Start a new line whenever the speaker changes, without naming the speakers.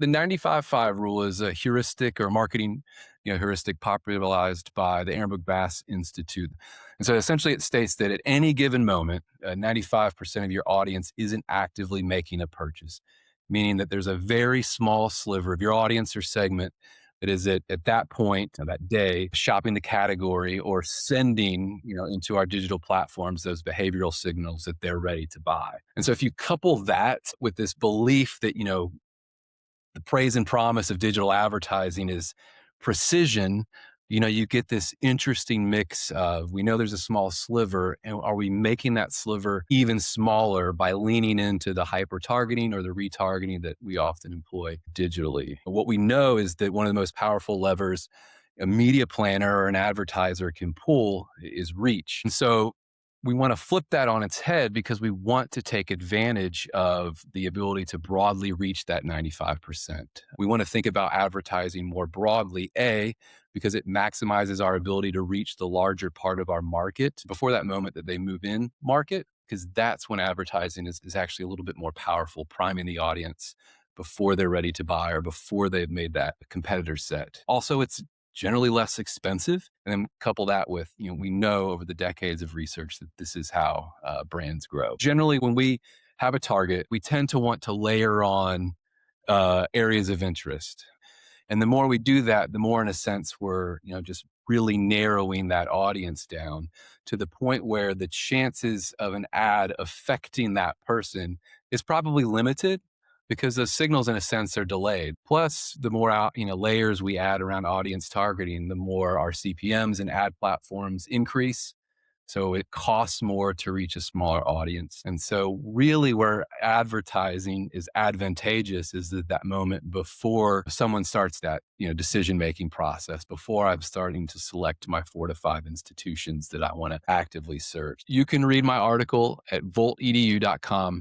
The 95-5 rule is a heuristic or marketing, heuristic popularized by the Aaron Bass Institute. And so essentially it states that at any given moment, 95% of your audience isn't actively making a purchase, meaning that there's a very small sliver of your audience or segment that is at that point, that day, shopping the category or sending, into our digital platforms, those behavioral signals that they're ready to buy. And so if you couple that with this belief that, the praise and promise of digital advertising is precision, you get this interesting mix of, we know there's a small sliver, and are we making that sliver even smaller by leaning into the hyper targeting or the retargeting that we often employ digitally? What we know is that one of the most powerful levers a media planner or an advertiser can pull is reach. And so we want to flip that on its head because we want to take advantage of the ability to broadly reach that 95%. We want to think about advertising more broadly, because it maximizes our ability to reach the larger part of our market before that moment that they move in market, because that's when advertising is actually a little bit more powerful, priming the audience before they're ready to buy or before they've made that competitor set. Also, it's generally less expensive. And then couple that with, we know over the decades of research that this is how brands grow. Generally, when we have a target, we tend to want to layer on areas of interest. And the more we do that, the more, in a sense, we're, just really narrowing that audience down to the point where the chances of an ad affecting that person is probably limited because those signals, in a sense, are delayed. Plus, the more layers we add around audience targeting, the more our CPMs and ad platforms increase. So it costs more to reach a smaller audience. And so really where advertising is advantageous is that moment before someone starts that, decision-making process, before I'm starting to select my 4 to 5 institutions that I want to actively search. You can read my article at voltedu.com